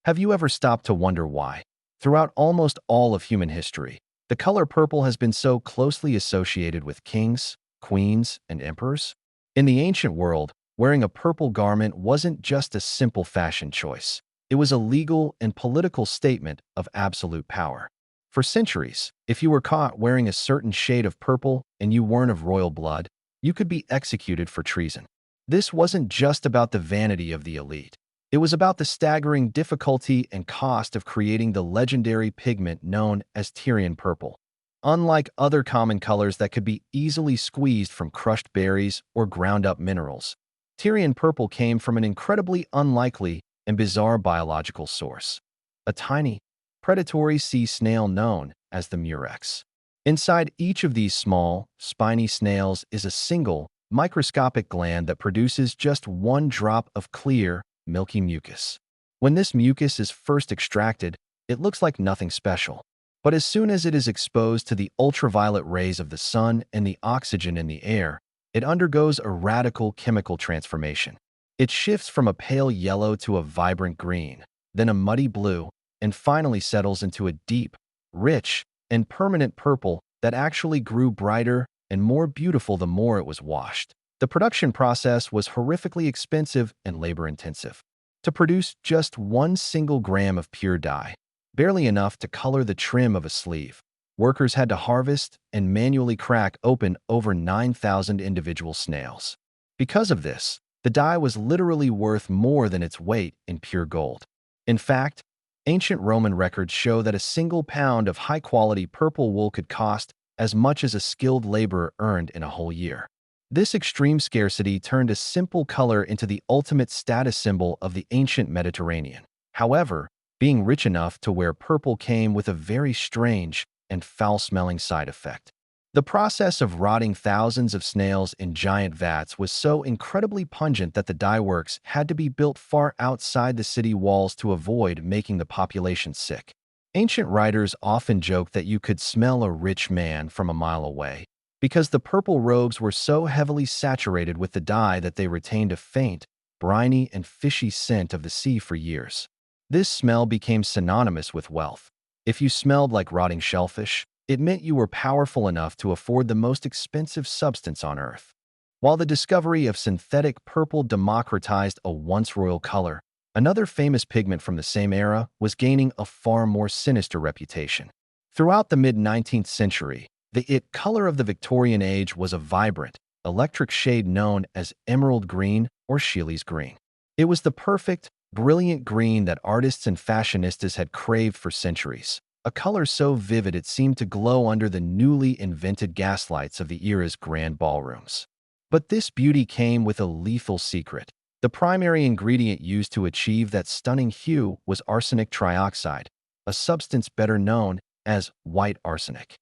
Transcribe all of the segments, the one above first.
Have you ever stopped to wonder why? Throughout almost all of human history, the color purple has been so closely associated with kings, queens, and emperors. In the ancient world, wearing a purple garment wasn't just a simple fashion choice. It was a legal and political statement of absolute power. For centuries, if you were caught wearing a certain shade of purple and you weren't of royal blood, you could be executed for treason. This wasn't just about the vanity of the elite. It was about the staggering difficulty and cost of creating the legendary pigment known as Tyrian purple. Unlike other common colors that could be easily squeezed from crushed berries or ground-up minerals, Tyrian purple came from an incredibly unlikely and bizarre biological source: a tiny, predatory sea snail known as the murex. Inside each of these small, spiny snails is a single, microscopic gland that produces just one drop of clear, milky mucus. When this mucus is first extracted, it looks like nothing special. But as soon as it is exposed to the ultraviolet rays of the sun and the oxygen in the air, it undergoes a radical chemical transformation. It shifts from a pale yellow to a vibrant green, then a muddy blue, and finally settles into a deep, rich, and permanent purple that actually grew brighter and more beautiful the more it was washed. The production process was horrifically expensive and labor-intensive. To produce just one single gram of pure dye, barely enough to color the trim of a sleeve, workers had to harvest and manually crack open over 9,000 individual snails. Because of this, the dye was literally worth more than its weight in pure gold. In fact, ancient Roman records show that a single pound of high-quality purple wool could cost as much as a skilled laborer earned in a whole year. This extreme scarcity turned a simple color into the ultimate status symbol of the ancient Mediterranean. However, being rich enough to wear purple came with a very strange and foul-smelling side effect. The process of rotting thousands of snails in giant vats was so incredibly pungent that the dye works had to be built far outside the city walls to avoid making the population sick. Ancient writers often joked that you could smell a rich man from a mile away, because the purple robes were so heavily saturated with the dye that they retained a faint, briny, and fishy scent of the sea for years. This smell became synonymous with wealth. If you smelled like rotting shellfish, it meant you were powerful enough to afford the most expensive substance on earth. While the discovery of synthetic purple democratized a once royal color, another famous pigment from the same era was gaining a far more sinister reputation. Throughout the mid-19th century, the it color of the Victorian age was a vibrant, electric shade known as emerald green or Scheele's green. It was the perfect, brilliant green that artists and fashionistas had craved for centuries, a color so vivid it seemed to glow under the newly invented gaslights of the era's grand ballrooms. But this beauty came with a lethal secret. The primary ingredient used to achieve that stunning hue was arsenic trioxide, a substance better known as white arsenic.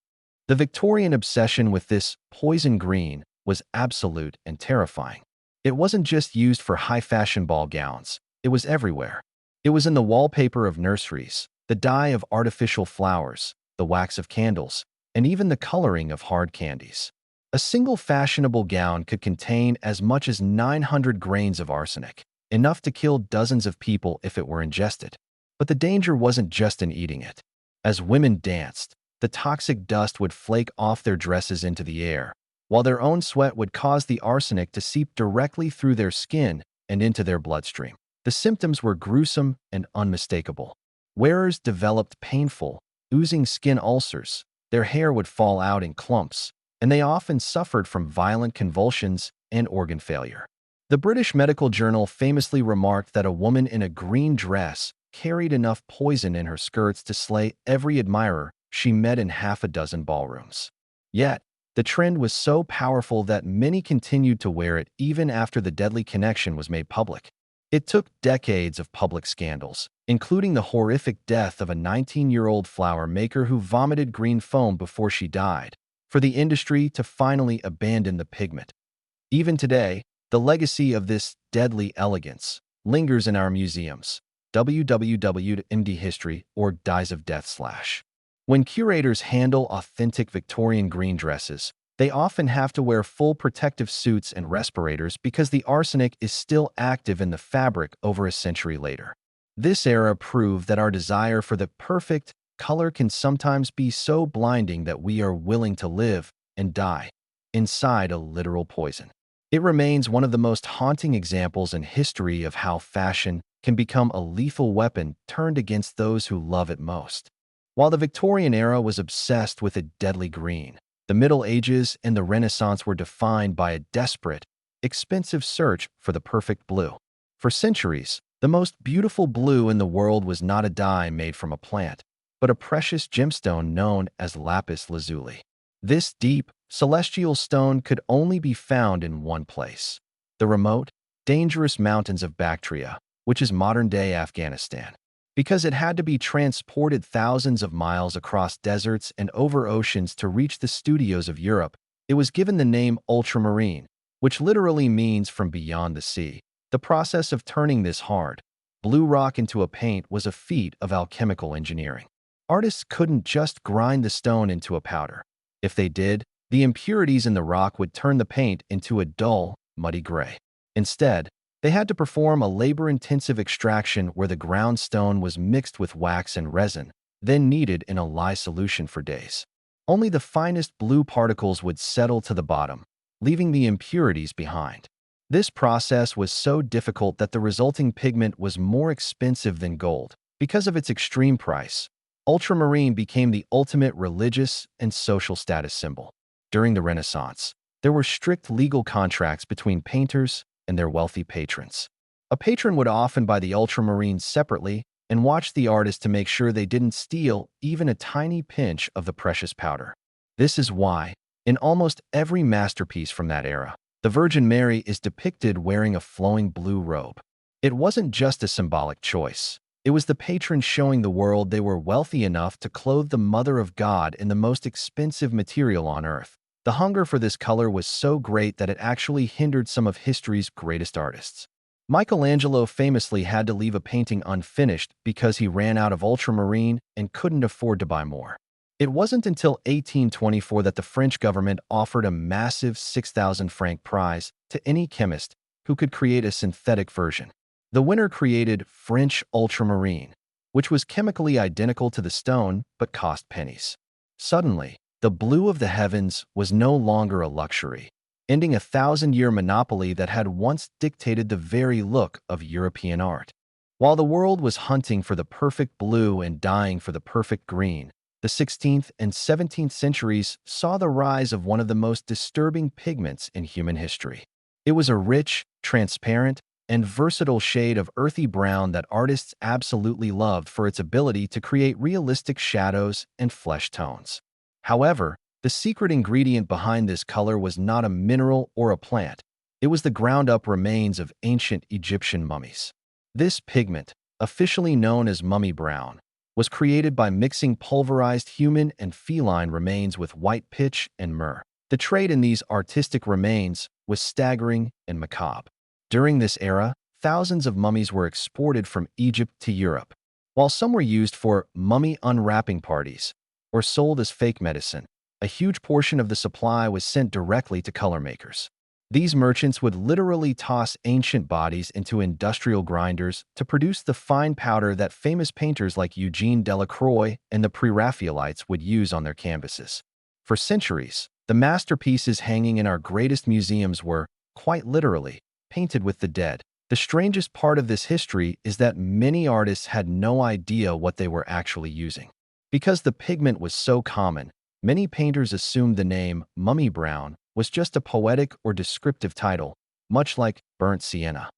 The Victorian obsession with this poison green was absolute and terrifying. It wasn't just used for high-fashion ball gowns. It was everywhere. It was in the wallpaper of nurseries, the dye of artificial flowers, the wax of candles, and even the coloring of hard candies. A single fashionable gown could contain as much as 900 grains of arsenic, enough to kill dozens of people if it were ingested. But the danger wasn't just in eating it. As women danced, the toxic dust would flake off their dresses into the air, while their own sweat would cause the arsenic to seep directly through their skin and into their bloodstream. The symptoms were gruesome and unmistakable. Wearers developed painful, oozing skin ulcers, their hair would fall out in clumps, and they often suffered from violent convulsions and organ failure. The British Medical Journal famously remarked that a woman in a green dress carried enough poison in her skirts to slay every admirer she met in half a dozen ballrooms. Yet, the trend was so powerful that many continued to wear it even after the deadly connection was made public. It took decades of public scandals, including the horrific death of a 19-year-old flower maker who vomited green foam before she died, for the industry to finally abandon the pigment. Even today, the legacy of this deadly elegance lingers in our museums. www.mdhistory or Dyes of Death / When curators handle authentic Victorian green dresses, they often have to wear full protective suits and respirators because the arsenic is still active in the fabric over a century later. This era proved that our desire for the perfect color can sometimes be so blinding that we are willing to live and die inside a literal poison. It remains one of the most haunting examples in history of how fashion can become a lethal weapon turned against those who love it most. While the Victorian era was obsessed with a deadly green, the Middle Ages and the Renaissance were defined by a desperate, expensive search for the perfect blue. For centuries, the most beautiful blue in the world was not a dye made from a plant, but a precious gemstone known as lapis lazuli. This deep, celestial stone could only be found in one place: the remote, dangerous mountains of Bactria, which is modern-day Afghanistan. Because it had to be transported thousands of miles across deserts and over oceans to reach the studios of Europe, it was given the name ultramarine, which literally means from beyond the sea. The process of turning this hard, blue rock into a paint was a feat of alchemical engineering. Artists couldn't just grind the stone into a powder. If they did, the impurities in the rock would turn the paint into a dull, muddy gray. Instead, they had to perform a labor-intensive extraction where the ground stone was mixed with wax and resin, then kneaded in a lye solution for days. Only the finest blue particles would settle to the bottom, leaving the impurities behind. This process was so difficult that the resulting pigment was more expensive than gold. Because of its extreme price, ultramarine became the ultimate religious and social status symbol. During the Renaissance, there were strict legal contracts between painters and their wealthy patrons. A patron would often buy the ultramarine separately and watch the artist to make sure they didn't steal even a tiny pinch of the precious powder. This is why, in almost every masterpiece from that era, the Virgin Mary is depicted wearing a flowing blue robe. It wasn't just a symbolic choice. It was the patron showing the world they were wealthy enough to clothe the Mother of God in the most expensive material on earth. The hunger for this color was so great that it actually hindered some of history's greatest artists. Michelangelo famously had to leave a painting unfinished because he ran out of ultramarine and couldn't afford to buy more. It wasn't until 1824 that the French government offered a massive 6,000 franc prize to any chemist who could create a synthetic version. The winner created French ultramarine, which was chemically identical to the stone but cost pennies. Suddenly, the blue of the heavens was no longer a luxury, ending a 1,000-year monopoly that had once dictated the very look of European art. While the world was hunting for the perfect blue and dying for the perfect green, the 16th and 17th centuries saw the rise of one of the most disturbing pigments in human history. It was a rich, transparent, and versatile shade of earthy brown that artists absolutely loved for its ability to create realistic shadows and flesh tones. However, the secret ingredient behind this color was not a mineral or a plant. It was the ground-up remains of ancient Egyptian mummies. This pigment, officially known as mummy brown, was created by mixing pulverized human and feline remains with white pitch and myrrh. The trade in these artistic remains was staggering and macabre. During this era, thousands of mummies were exported from Egypt to Europe. While some were used for mummy unwrapping parties or sold as fake medicine, a huge portion of the supply was sent directly to color makers. These merchants would literally toss ancient bodies into industrial grinders to produce the fine powder that famous painters like Eugene Delacroix and the Pre-Raphaelites would use on their canvases. For centuries, the masterpieces hanging in our greatest museums were, quite literally, painted with the dead. The strangest part of this history is that many artists had no idea what they were actually using. Because the pigment was so common, many painters assumed the name mummy brown was just a poetic or descriptive title, much like burnt sienna.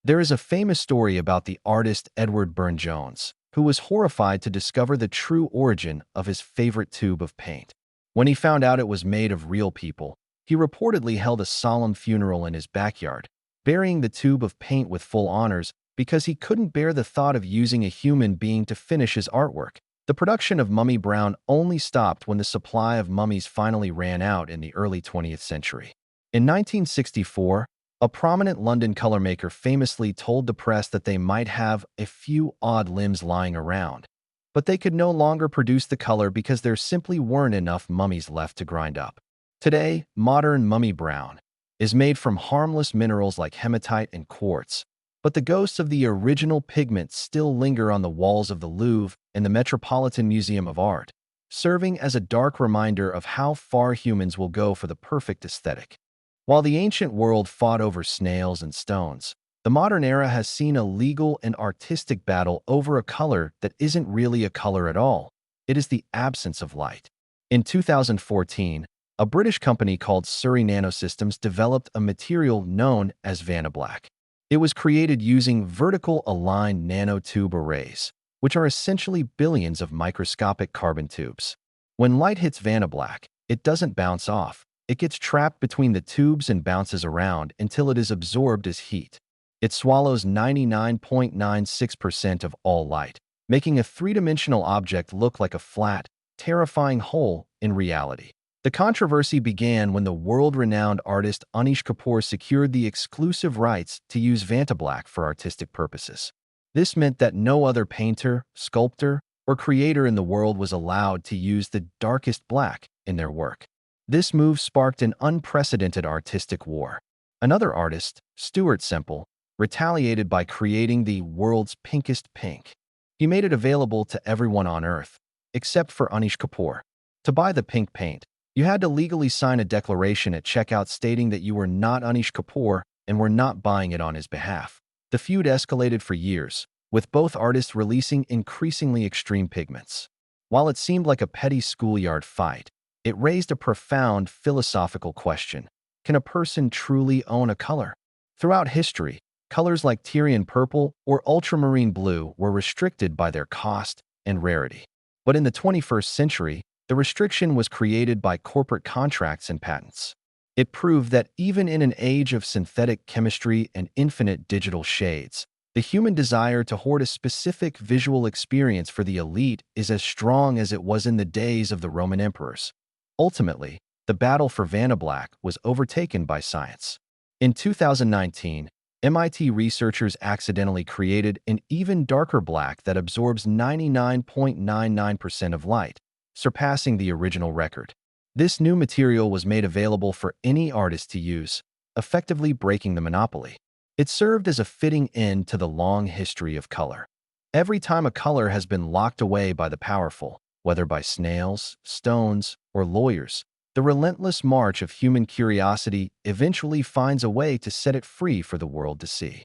There is a famous story about the artist Edward Burne-Jones, who was horrified to discover the true origin of his favorite tube of paint. When he found out it was made of real people, he reportedly held a solemn funeral in his backyard, burying the tube of paint with full honors because he couldn't bear the thought of using a human being to finish his artwork. The production of mummy brown only stopped when the supply of mummies finally ran out in the early 20th century. In 1964, a prominent London color maker famously told the press that they might have a few odd limbs lying around, but they could no longer produce the color because there simply weren't enough mummies left to grind up. Today, modern mummy brown is made from harmless minerals like hematite and quartz, but the ghosts of the original pigment still linger on the walls of the Louvre and the Metropolitan Museum of Art, serving as a dark reminder of how far humans will go for the perfect aesthetic. While the ancient world fought over snails and stones, the modern era has seen a legal and artistic battle over a color that isn't really a color at all. It is the absence of light. In 2014, a British company called Surrey Nanosystems developed a material known as VaniBlack. It was created using vertical aligned nanotube arrays, which are essentially billions of microscopic carbon tubes. When light hits VaniBlack, it doesn't bounce off. It gets trapped between the tubes and bounces around until it is absorbed as heat. It swallows 99.96% of all light, making a three-dimensional object look like a flat, terrifying hole in reality. The controversy began when the world-renowned artist Anish Kapoor secured the exclusive rights to use VaniBlack for artistic purposes. This meant that no other painter, sculptor, or creator in the world was allowed to use the darkest black in their work. This move sparked an unprecedented artistic war. Another artist, Stuart Semple, retaliated by creating the world's pinkest pink. He made it available to everyone on Earth, except for Anish Kapoor. To buy the pink paint, you had to legally sign a declaration at checkout stating that you were not Anish Kapoor and were not buying it on his behalf. The feud escalated for years, with both artists releasing increasingly extreme pigments. While it seemed like a petty schoolyard fight, it raised a profound philosophical question. Can a person truly own a color? Throughout history, colors like Tyrian purple or ultramarine blue were restricted by their cost and rarity. But in the 21st century, the restriction was created by corporate contracts and patents. It proved that even in an age of synthetic chemistry and infinite digital shades, the human desire to hoard a specific visual experience for the elite is as strong as it was in the days of the Roman emperors. Ultimately, the battle for VaniBlack was overtaken by science. In 2019, MIT researchers accidentally created an even darker black that absorbs 99.99% of light, surpassing the original record. This new material was made available for any artist to use, effectively breaking the monopoly. It served as a fitting end to the long history of color. Every time a color has been locked away by the powerful, whether by snails, stones, or lawyers, the relentless march of human curiosity eventually finds a way to set it free for the world to see.